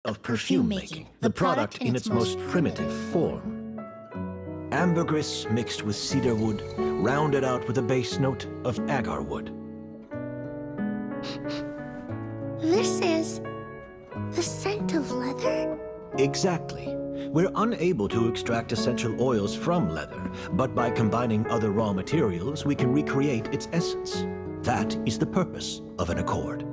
of perfume making, the product in its most primitive form. Ambergris mixed with cedarwood, rounded out with a base note of agarwood. This is the scent of leather? Exactly. We're unable to extract essential oils from leather, but by combining other raw materials, we can recreate its essence. That is the purpose of an accord.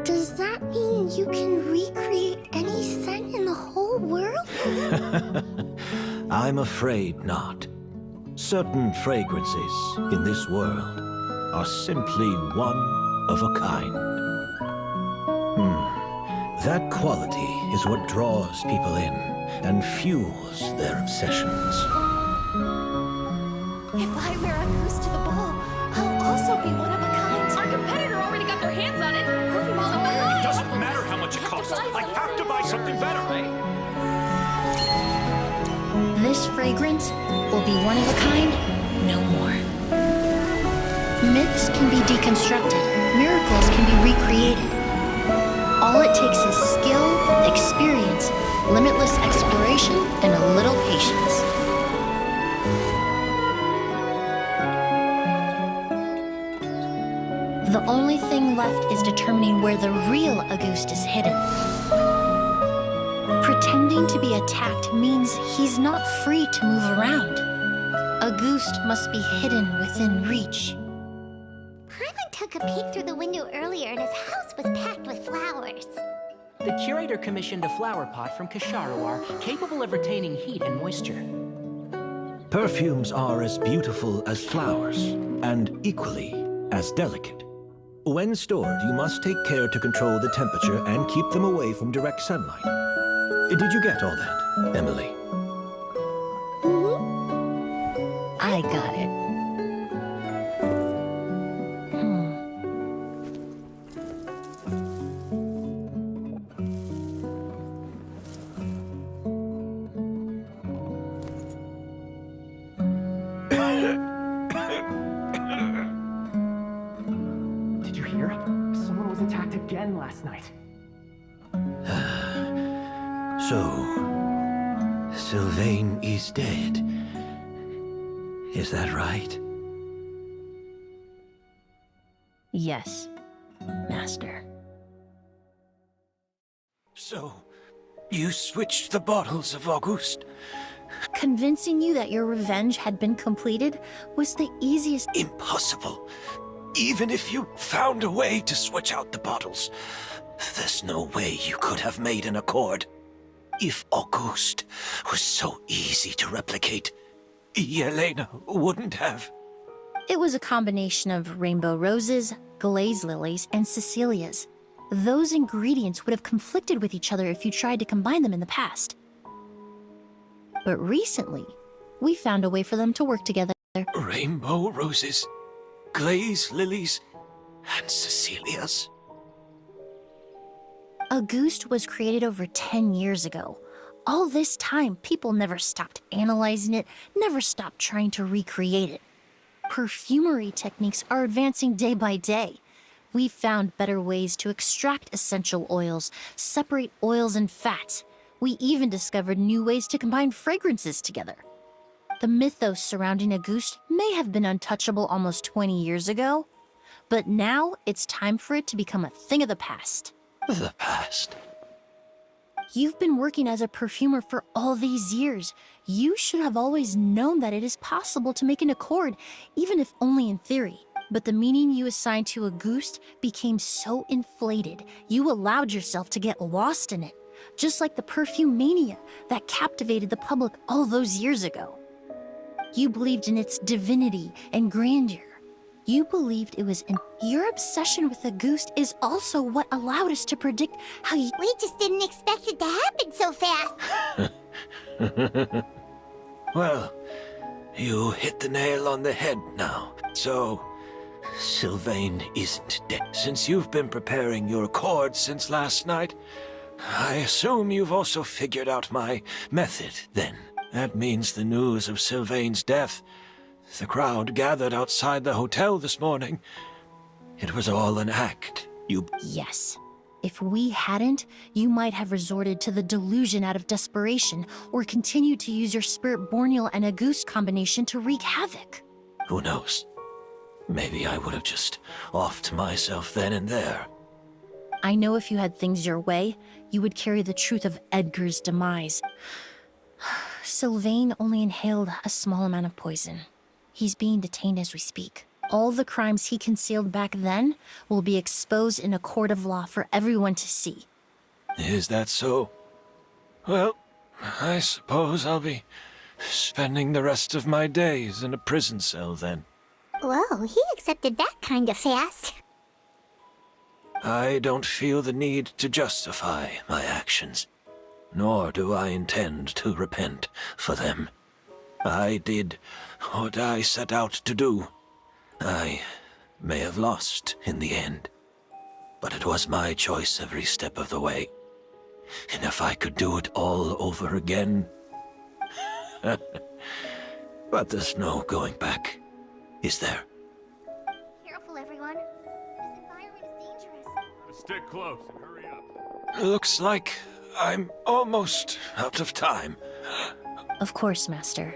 Does that mean you can recreate any scent in the whole world? I'm afraid not. Certain fragrances in this world are simply one of a kind. That quality is what draws people in and fuels their obsessions. If I wear a goose to the ball, I'll also be one of a kind. Our competitor already got their hands on it. It doesn't matter how much it costs. I have to buy something better. This fragrance will be one of a kind no more. Myths can be deconstructed. Miracles can be recreated. All it takes is skill, experience, limitless exploration, and a little patience. The only thing left is determining where the real Auguste is hidden. Pretending to be attacked means he's not free to move around. Auguste must be hidden within reach. Paimon took a peek through the window earlier and his house was packed with flowers. The curator commissioned a flower pot from Kasharawar, capable of retaining heat and moisture. Perfumes are as beautiful as flowers, and equally as delicate. When stored, you must take care to control the temperature and keep them away from direct sunlight. Did you get all that, Emilie? I got it. Did you hear? Someone was attacked again last night. So, Sylvain is dead. Is that right? Yes, Master. So, you switched the bottles of Auguste? Convincing you that your revenge had been completed was the easiest. Impossible. Even if you found a way to switch out the bottles, there's no way you could have made an accord. If Auguste was so easy to replicate, Yelena wouldn't have. It was a combination of rainbow roses, glaze lilies, and Cecilias. Those ingredients would have conflicted with each other if you tried to combine them in the past. But recently, we found a way for them to work together. Rainbow roses, glaze lilies, and Cecilias. Auguste was created over 10 years ago. All this time, people never stopped analyzing it, never stopped trying to recreate it. Perfumery techniques are advancing day by day. We've found better ways to extract essential oils, separate oils and fats. We even discovered new ways to combine fragrances together. The mythos surrounding Auguste may have been untouchable almost 20 years ago, but now it's time for it to become a thing of the past. The past. You've been working as a perfumer for all these years. You should have always known that it is possible to make an accord, even if only in theory. But the meaning you assigned to Auguste became so inflated, you allowed yourself to get lost in it, just like the perfume mania that captivated the public all those years ago. You believed in its divinity and grandeur. You believed it was your obsession with Auguste is also what allowed us to predict how you— We just didn't expect it to happen so fast. Well, you hit the nail on the head now. So, Sylvain isn't dead. Since you've been preparing your accord since last night, I assume you've also figured out my method, then. That means the news of Sylvain's death. The crowd gathered outside the hotel this morning. It was all an act. Yes, If we hadn't, you might have resorted to the delusion out of desperation, or continued to use your spirit borneal and Auguste combination to wreak havoc. Who knows? Maybe I would have just offed myself then and there. I know if you had things your way, you would carry the truth of Edgar's demise. Sylvain only inhaled a small amount of poison. He's being detained as we speak. All the crimes he concealed back then will be exposed in a court of law for everyone to see. Is that so? Well, I suppose I'll be spending the rest of my days in a prison cell then. Whoa, he accepted that kind of fast. I don't feel the need to justify my actions, nor do I intend to repent for them. I did what I set out to do. I may have lost in the end, but it was my choice every step of the way. And if I could do it all over again... But there's no going back, is there? Careful, everyone. This environment is dangerous. Stick close and hurry up. Looks like I'm almost out of time. Of course, Master.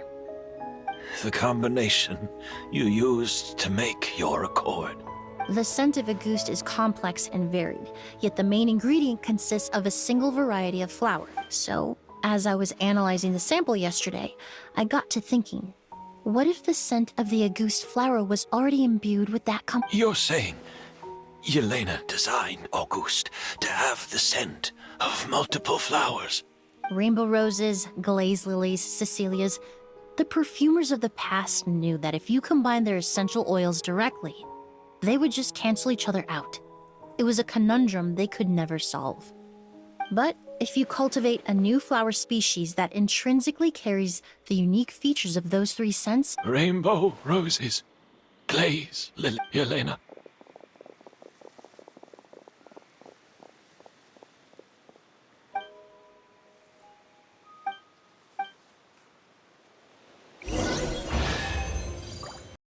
The combination you used to make your accord. The scent of Auguste is complex and varied, yet the main ingredient consists of a single variety of flower. So, as I was analyzing the sample yesterday, I got to thinking, what if the scent of the Auguste flower was already imbued with that You're saying Yelena designed Auguste to have the scent of multiple flowers? Rainbow roses, glaze lilies, Cecilias. The perfumers of the past knew that if you combine their essential oils directly, they would just cancel each other out. It was a conundrum they could never solve. But if you cultivate a new flower species that intrinsically carries the unique features of those three scents... Rainbow roses, glaze lily, Yelena.